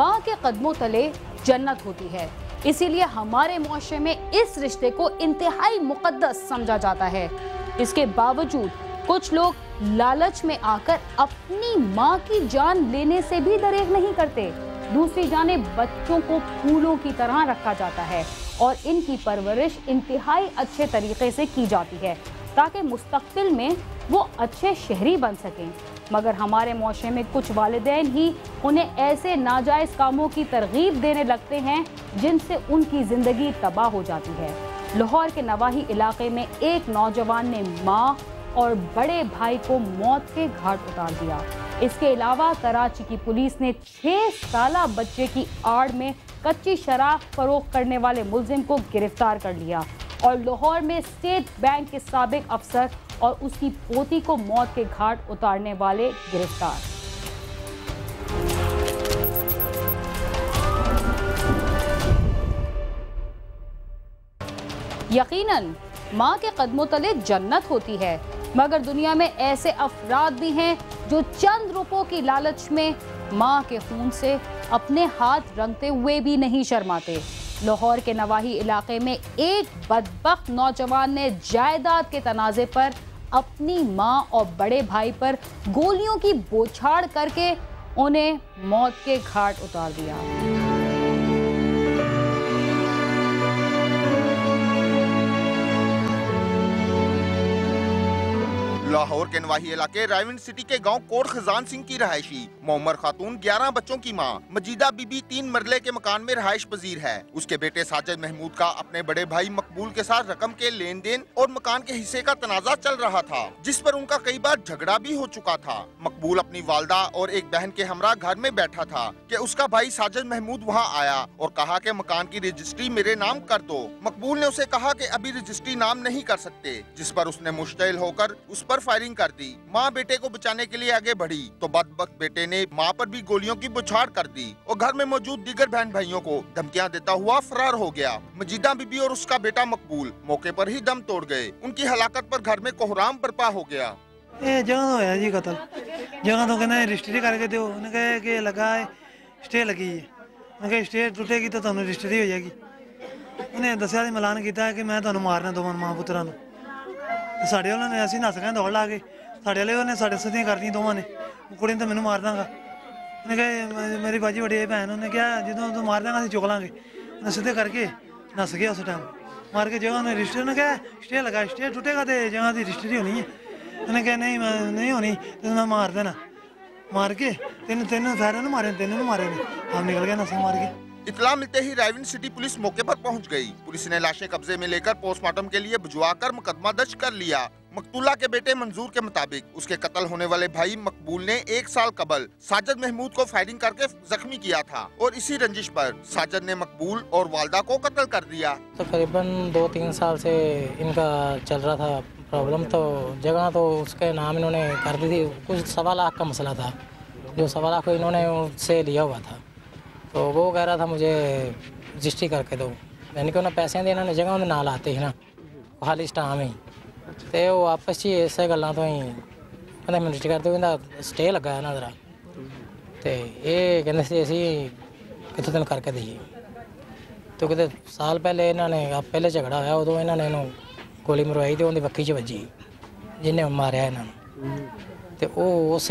माँ के कदमों तले जन्नत होती है, इसीलिए हमारे मुआशरे में इस रिश्ते को इंतहाई मुकद्दस समझा जाता है। इसके बावजूद कुछ लोग लालच में आकर अपनी माँ की जान लेने से भी दरेग नहीं करते। दूसरी जानिब बच्चों को फूलों की तरह रखा जाता है और इनकी परवरिश इंतहाई अच्छे तरीके से की जाती है ताकि मुस्तक़बिल में वो अच्छे शहरी बन सकें। मगर हमारे मुआशरे में कुछ वालिदैन ही उन्हें ऐसे नाजायज़ कामों की तरगीब देने लगते हैं जिनसे उनकी ज़िंदगी तबाह हो जाती है। लाहौर के नवाही इलाके में एक नौजवान ने माँ और बड़े भाई को मौत के घाट उतार दिया। इसके अलावा कराची की पुलिस ने 6 साला बच्चे की आड़ में कच्ची शराब फरोख्त करने वाले मुलजिम को गिरफ्तार कर लिया और लाहौर में स्टेट बैंक के साबिक अफसर और उसकी पोती को मौत के घाट उतारने वाले गिरफ्तार। यकीनन माँ के कदमों तले जन्नत होती है, मगर दुनिया में ऐसे अफराद भी हैं जो चंद रुपयों की लालच में माँ के खून से अपने हाथ रंगते हुए भी नहीं शर्माते। लाहौर के नवाही इलाके में एक बदबख्त नौजवान ने जायदाद के तनाज़े पर अपनी माँ और बड़े भाई पर गोलियों की बौछार करके उन्हें मौत के घाट उतार दिया। लाहौर के नवाही इलाके रायविंड सिटी के गांव कोट खजान सिंह की रहायशी मोहम्मद खातून 11 बच्चों की मां मजीदा बीबी 3 मरले के मकान में रहायश पजीर है। उसके बेटे साजिद महमूद का अपने बड़े भाई मकबूल के साथ रकम के लेन देन और मकान के हिस्से का तनाजा चल रहा था, जिस पर उनका कई बार झगड़ा भी हो चुका था। मकबूल अपनी वालदा और एक बहन के हमरा घर में बैठा था कि उसका भाई साजिद महमूद वहाँ आया और कहा कि मकान की रजिस्ट्री मेरे नाम कर दो। मकबूल ने उसे कहा कि अभी रजिस्ट्री नाम नहीं कर सकते, जिस पर उसने मुश्तइल होकर उस पर फायरिंग कर दी। माँ बेटे को बचाने के लिए आगे बढ़ी तो बदबख्त बेटे ने माँ पर भी गोलियों की बौछार कर दी और घर में मौजूद दीगर बहन भाइयों को धमकियां देता हुआ फरार हो गया। मजीदा बीबी और उसका बेटा मकबूल मौके पर ही दम तोड़ गए। उनकी हलाकत पर घर में कोहराम बर्पा हो गया। जगह होया जी कतल, जगह तो कहना रजिस्ट्री करके दो, उन्हें कहा कि लगा है स्टे लगी है, उन्हें स्टे टूटेगी तो तुहानू रजिस्ट्री हो जाएगी। उन्हें दसिया मिलान किया कि मैं तुहानू मारना दोवां मां पुत्तरां नू। साढ़े वालों ने असी नस गए दौड़ ला के, साढ़े वाले ने साढ़े सदियां कर दी दोवां ने, कुड़ी ने तो मैनू मार दांगा। उन्हें कहा मेरी बाजी बड़ी भैन, उन्हें कहा जो तू मार देंगा अं चुक लाँगे। उन्हें सीधे करके नस गया उस टाइम मार के। जगह उन्हें रजिस्ट्री, उन्हें कहा स्टे लगा, स्टे टूटेगा तो जगह की रजिस्ट्री होनी है। उन्हें कहा नहीं नहीं होनी तो मैं मार देना। मार के तीन फैर मारे, तीनों मारे ने, हम निकल गए नस मार के। इतला मिलते ही रायविंड सिटी पुलिस मौके पर पहुंच गई। पुलिस ने लाशें कब्जे में लेकर पोस्टमार्टम के लिए भिजवाकर मुकदमा दर्ज कर लिया। मकतूला के बेटे मंजूर के मुताबिक उसके कत्ल होने वाले भाई मकबूल ने 1 साल कबल साजिद महमूद को फायरिंग करके जख्मी किया था और इसी रंजिश पर साजिद ने मकबूल और वालदा को कत्ल कर दिया। तकरीबन 2-3 साल से इनका चल रहा था प्रॉब्लम, तो जगह तो उसके नाम इन्होंने कर दी थी। कुछ 1.25 लाख का मसला था, जो 1.25 लाख इन्होंने उससे लिया हुआ था, तो वो कह रहा था मुझे रजिस्ट्री करके दो। यानी कि उन्हें पैसे देना ने जगह उन्हें ना लाते है ना खाली स्टाम ही, तो वो आपस ही इस गल्लां तो ही कहते मैं रजिस्ट्री कर दो, इनका स्टे लगा है ना जरा, तो ये कहते सी असी कितों दिन करके दईए। तो कहते साल पहले इन्होंने पहले झगड़ा होया, उदों इन्होंने इन्हूं गोली मरवाई तो उनकी बक्की च वजी जिन्हें मारिया इन्होंने, तो वो उस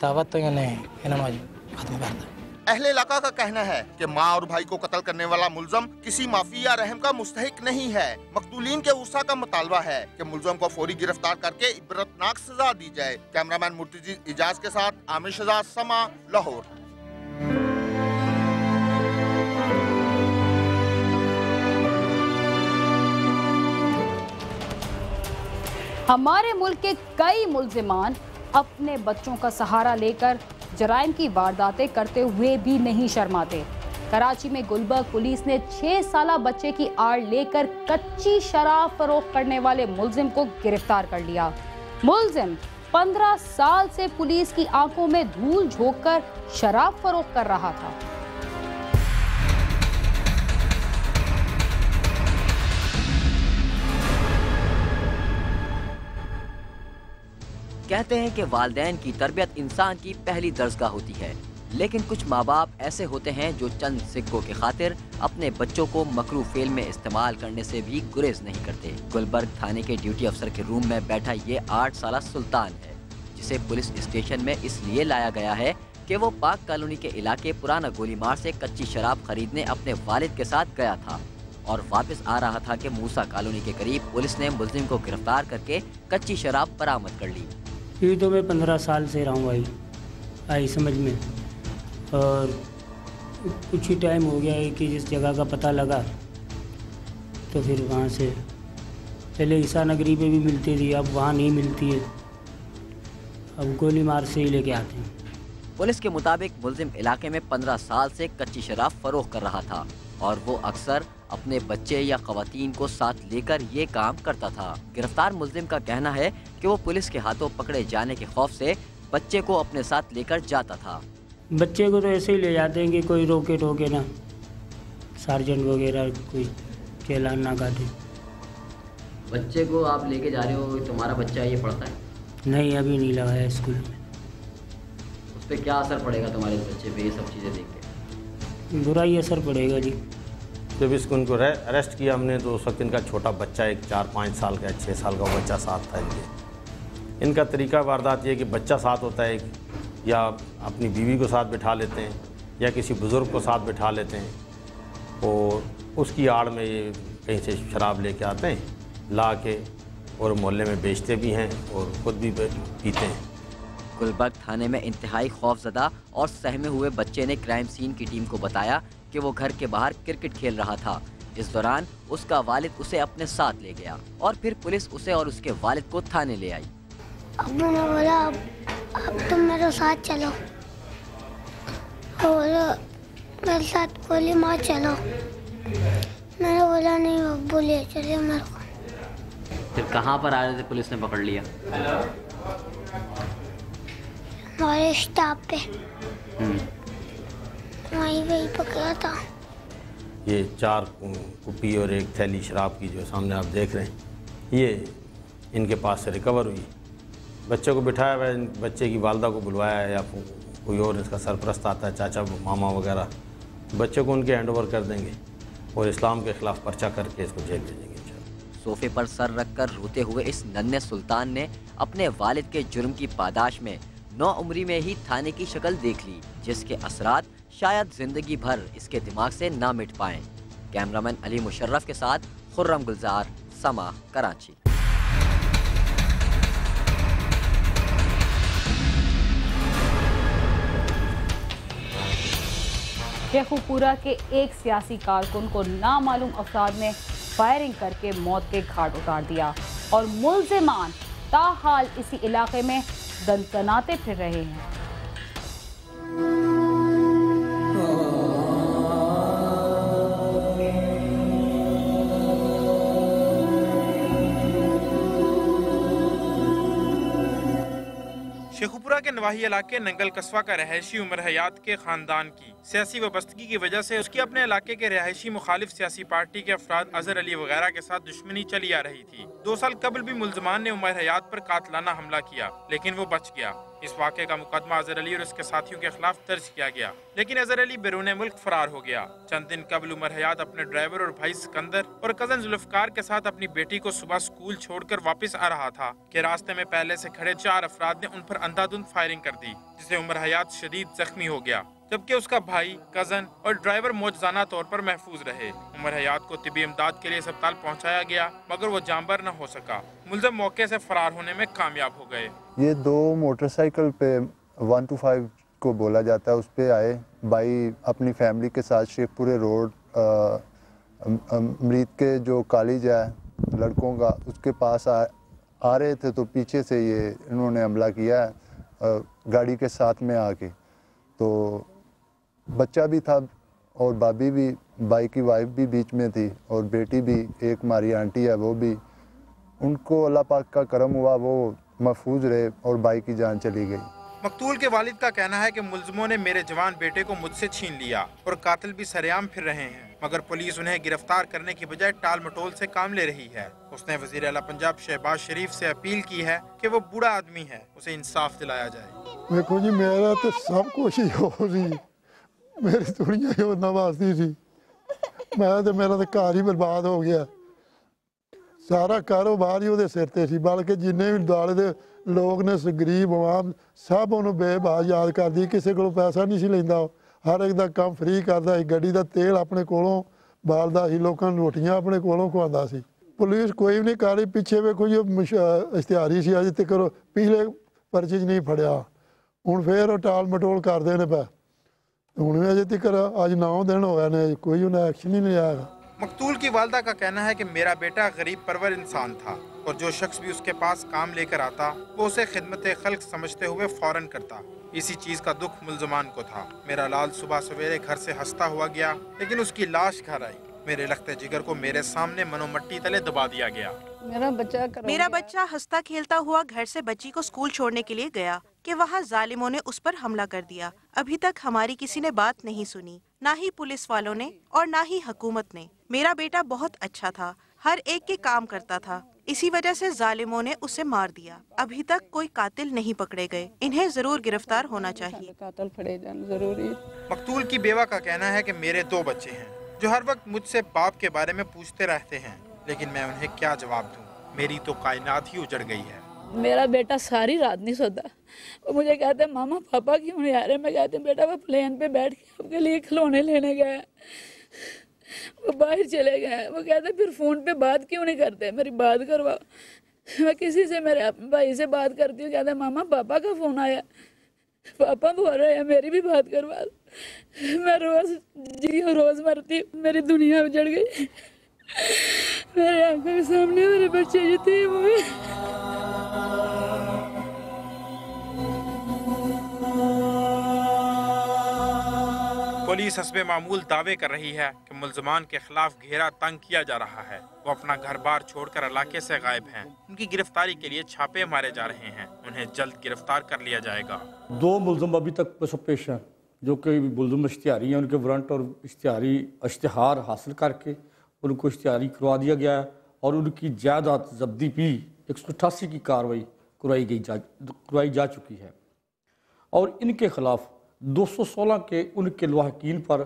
दावत तो इन्होंने अज खत्म कर दिया। अहले इलाका का कहना है कि माँ और भाई को कत्ल करने वाला मुलजम किसी माफी या रहम का मुस्तहिक नहीं है। मकतूलीन के उर्सा का मुतालबा है कि मुलजम को फौरी गिरफ्तार करके इबरतनाक सजा दी जाए। कैमरामैन मुर्तजी इजाज के साथ आमिर शहजाद, समा, लाहौर। हमारे मुल्क के कई मुल्जिमान अपने बच्चों का सहारा लेकर जराइम की वारदातें करते हुए भी नहीं शर्माते। कराची में गुलबर्ग पुलिस ने 6 साला बच्चे की आड़ लेकर कच्ची शराब फरोख्त करने वाले मुलजिम को गिरफ्तार कर लिया। मुलजिम 15 साल से पुलिस की आंखों में धूल झोंककर शराब फरोख्त कर रहा था। कहते हैं कि वालिदैन की तरबियत इंसान की पहली दर्जगाह होती है। लेकिन कुछ माँ बाप ऐसे होते हैं जो चंद सिक्कों की खातिर अपने बच्चों को मकरू फेल में इस्तेमाल करने से भी गुरेज नहीं करते। गुलबर्ग थाने के ड्यूटी अफसर के रूम में बैठा ये 8 साला सुल्तान है, जिसे पुलिस स्टेशन में इसलिए लाया गया है कि वो पाक कॉलोनी के इलाके पुराना गोलीमार से कच्ची शराब खरीदने अपने वालिद के साथ गया था और वापस आ रहा था कि मूसा कॉलोनी के करीब पुलिस ने मुलजिम को गिरफ्तार करके कच्ची शराब बरामद कर ली। ये तो मैं 15 साल से रहा हूँ आई समझ में, और कुछ ही टाइम हो गया है कि जिस जगह का पता लगा तो फिर वहाँ से पहले ईसा नगरी पे भी मिलती थी, अब वहाँ नहीं मिलती है, अब गोली मार से ही लेके आते हैं। पुलिस के मुताबिक मुलजिम इलाके में 15 साल से कच्ची शराब फरोख्त कर रहा था और वो अक्सर अपने बच्चे या खवातीन को साथ लेकर ये काम करता था। गिरफ्तार मुलजिम का कहना है कि वो पुलिस के हाथों पकड़े जाने के खौफ से बच्चे को अपने साथ लेकर जाता था। बच्चे को तो ऐसे ही ले जाते हैं कि कोई रोके टोके ना, सार्जेंट वगैरह कोई चालान ना काटे। बच्चे को आप लेके जा रहे हो, तुम्हारा बच्चा ये पढ़ता है? नहीं, अभी नहीं लगाया स्कूल में। उस पर क्या असर पड़ेगा तुम्हारे बच्चे पे ये सब चीज़ें देख के? बुरा ही असर पड़ेगा जी। जब इसको इनको अरेस्ट किया हमने तो उस वक्त इनका छोटा बच्चा एक 4-5 साल का 6 साल का बच्चा साथ था इनका तरीका वारदात ये कि बच्चा साथ होता है या अपनी बीवी को साथ बिठा लेते हैं या किसी बुज़ुर्ग को साथ बिठा लेते हैं और उसकी आड़ में ये कहीं से शराब लेके आते हैं, ला के और मोहल्ले में बेचते भी हैं और ख़ुद भी पीते हैं। गुलबर्ग थाने में इंतहाई खौफजदा और सहमे हुए बच्चे ने क्राइम सीन की टीम को बताया कि वो घर के बाहर क्रिकेट खेल रहा था। इस दौरान उसका वालिद उसे अपने साथ ले गया और फिर पुलिस उसे और उसके वालिद को थाने ले आई। अब मैंने बोला अब तुम मेरे साथ चलो और मेरे साथ गोली मार चलो। मैंने बोला नहीं, वो बोलिए चलिए मेरे को। फिर कहाँ पर आ रहे थे, पुलिस ने पकड़ लिया? हमारे स्टाफ पे वहीं पकड़ा था। ये 4 कुप्पी और 1 थैली शराब की जो सामने आप देख रहे हैं, ये इनके पास से रिकवर हुई। बच्चे को बिठाया हुआ, बच्चे की वालदा को बुलवाया या कोई और इसका सरपरस्त आता है, चाचा मामा वगैरह, बच्चे को उनके हैंड ओवर कर देंगे और इस्लाम के खिलाफ पर्चा करके इसको जेल भेजेंगे। सोफे पर सर रखकर रोते हुए इस नन्हे सुल्तान ने अपने वालिद के जुर्म की पादाश में 9 उम्री में ही थाने की शक्ल देख ली, जिसके असरात शायद जिंदगी भर इसके दिमाग से ना मिट पाएं। कैमरामैन अली मुशर्रफ के साथ खुर्रम गुलजार, समा, कराची। शेखुपुरा के एक सियासी कारकुन को नामालूम अफराद ने फायरिंग करके मौत के घाट उतार दिया और मुल्जिमान ताहाल इसी इलाके में दनदनाते फिर रहे हैं। शेखुपुरा के नवाही इलाके नंगल कस्बा का रहायशी उमर हयात के खानदान की सियासी वाबस्तगी की वजह से उसकी अपने इलाके के रहायशी मुखालिफ सियासी पार्टी के अफराद अजहर अली वगैरह के साथ दुश्मनी चली आ रही थी। 2 साल कबल भी मुल्जमान ने उमर हयात पर कातलाना हमला किया, लेकिन वो बच गया। इस वाक़े का मुकदमा अजहर अली और उसके साथियों के खिलाफ दर्ज किया गया, लेकिन अजहर अली बैरून मुल्क फरार हो गया। चंद दिन कबल उमर हयात अपने ड्राइवर और भाई सिकंदर और कजन जुल्फकार के साथ अपनी बेटी को सुबह स्कूल छोड़कर वापस आ रहा था कि रास्ते में पहले से खड़े 4 अफराद ने उन पर अंधाधुंध फायरिंग कर दी, जिससे उमर हयात शदीद जख्मी हो गया, जबकि उसका भाई, कजन और ड्राइवर मौजूदाना तौर पर महफूज रहे। उमर हयात को तिबी इमदाद के लिए अस्पताल पहुंचाया गया, मगर वो जानबर न हो सका। मुलज़िम मौके से फरार होने में कामयाब हो गए। ये 2 मोटरसाइकिल पे 125 को बोला जाता है, उस पे आए भाई अपनी फैमिली के साथ शेखपुरे रोड अमृत के जो कॉलेज है लड़कों का, उसके पास आ रहे थे तो पीछे से ये इन्होंने हमला किया गाड़ी के साथ में आके। तो बच्चा भी था और भाभी भी, भाई की वाइफ भी बीच में थी और बेटी भी, एक हमारी आंटी है वो भी। उनको अल्लाह पाक का करम हुआ, वो महफूज रहे और भाई की जान चली गई। मकतूल के वालिद का कहना है कि मुल्जिमों ने मेरे जवान बेटे को मुझसे छीन लिया और कातिल भी सरेआम फिर रहे हैं। मगर पुलिस उन्हें गिरफ्तार करने की बजाय टाल मटोल से काम ले रही है। उसने वज़ीर आला पंजाब शहबाज शरीफ से अपील की है कि वो बूढ़ा आदमी है, उसे इंसाफ दिलाया जाए। देखो जी, मेरा तो सब कुछ ही हो रही, मेरी दुनिया ही होना वास्ती थी, मैं तो मेरा तो घर ही बर्बाद हो गया, सारा कारोबार ही ਉਹਦੇ ਸਿਰ ਤੇ ਸੀ। बल्कि जिन्ने भी दुआले ਦੇ लोग ने गरीब आवाम सब ਉਹਨੂੰ ਬੇਬਾਜ਼ याद करदी, ਕਿਸੇ ਕੋਲੋਂ पैसा नहीं ਸੀ ਲੈਂਦਾ, हर एक ਦਾ ਕੰਮ फ्री करदा ਸੀ, ਗੱਡੀ ਦਾ ਤੇਲ ਆਪਣੇ ਕੋਲੋਂ ਬਾਲਦਾ ਸੀ, ਲੋਕਾਂ ਨੂੰ ਰੋਟੀਆਂ ਆਪਣੇ ਕੋਲੋਂ ਖਵਾਉਂਦਾ ਸੀ। पुलिस कोई भी नहीं कर रही। पिछे वेखो जी इश्तिहारी सी, अजे तक पिछले परचे नहीं फड़िया, हुण फिर टाल मटोल करते हैं पे, हुण अजे तक अज 9 दिन होया ने कोई उन्हें एक्शन ही नहीं लिया। मकतूल की वालदा का कहना है कि मेरा बेटा गरीब परवर इंसान था और जो शख्स भी उसके पास काम लेकर आता वो उसे खिदमत खल्क समझते हुए फौरन करता। इसी चीज का दुख मुल्जमान को था। मेरा लाल सुबह सवेरे घर से हंसता हुआ गया, लेकिन उसकी लाश घर आई। मेरे लखते जिगर को मेरे सामने मनोमट्टी तले दबा दिया गया। मेरा बच्चा हंसता खेलता हुआ घर से बच्ची को स्कूल छोड़ने के लिए गया कि वहाँ जालिमों ने उस पर हमला कर दिया। अभी तक हमारी किसी ने बात नहीं सुनी, ना ही पुलिस वालों ने और ना ही हुकूमत ने। मेरा बेटा बहुत अच्छा था, हर एक के काम करता था, इसी वजह से जालिमों ने उसे मार दिया। अभी तक कोई कातिल नहीं पकड़े गए, इन्हें जरूर गिरफ्तार होना चाहिए। मकतूल की बेवा का कहना है कि मेरे 2 बच्चे हैं जो हर वक्त मुझसे बाप के बारे में पूछते रहते हैं, लेकिन मैं उन्हें क्या जवाब दूं? मेरी तो कायनात ही उजड़ गई है। मेरा बेटा सारी रात नहीं सोता, वो मुझे कहते मामा पापा क्यों नहीं आ रहे? मैं कहती बेटा वो प्लेन पे बैठ के आपके लिए खिलौने लेने गए, वो बाहर चले गए। वो कहते फिर फ़ोन पे बात क्यों नहीं करते, मेरी बात करवाओ। मैं किसी से मेरे भाई से बात करती हूँ, कहते मामा पापा का फ़ोन आया, पापा बोल रहे हैं मेरी भी बात करवा। मैं रोज़ मरती, मेरी दुनिया उजड़ गई, मेरे आंखों के सामने मेरे बच्चे यतीम हुए। पुलिस हस्बे मामूल दावे कर रही है कि मुल्जमान के खिलाफ घेरा तंग किया जा रहा है। वो अपना घर बार छोड़कर इलाके से गायब हैं। उनकी गिरफ्तारी के लिए छापे मारे जा रहे हैं। उन्हें जल्द गिरफ्तार कर लिया जाएगा। 2 मुल्जम अभी तक पेश हैं, जो कि मुल्जम इश्तिहारी हैं। उनके वारंट और इश्तिहार हासिल करके उनको इश्तिहारी करवा दिया गया है और उनकी जायदाद जब्ती भी 188 की कार्रवाई करवाई जा चुकी है और इनके खिलाफ 216 के उनके लवाहकीन पर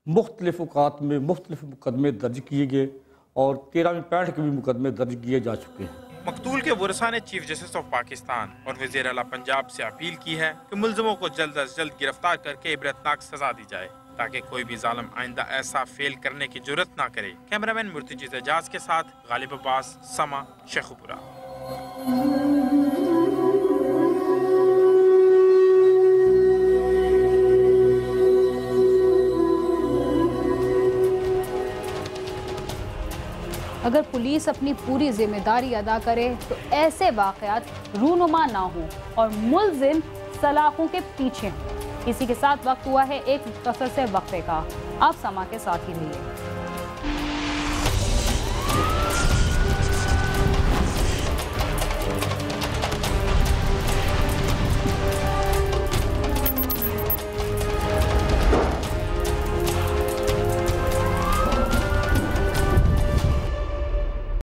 मुख्तलिफ औकात में मुख्तलिफ मुकदमे दर्ज किए गए और 13 में 65 के भी मुकदमे दर्ज किए जा चुके हैं। मकतूल के वरसा ने चीफ जस्टिस ऑफ पाकिस्तान और वज़ीर आला पंजाब से अपील की है कि मुल्ज़िमों को जल्द अज जल्द गिरफ्तार करके इबरतनाक सजा दी जाए, ताकि कोई भी जालिम आइंदा ऐसा फेल करने की जुर्रत ना करे। कैमरामैन मुर्तजी एजाज के साथ गालिब अब्बास, समा, शेखुपुरा। अगर पुलिस अपनी पूरी जिम्मेदारी अदा करे तो ऐसे वाक़यात रूनुमा ना हो और मुल्जिम सलाखों के पीछे हों। इसी के साथ वक्त हुआ है एक मुख्तसर से वक्फे का। आप समा के साथ ही रहिए।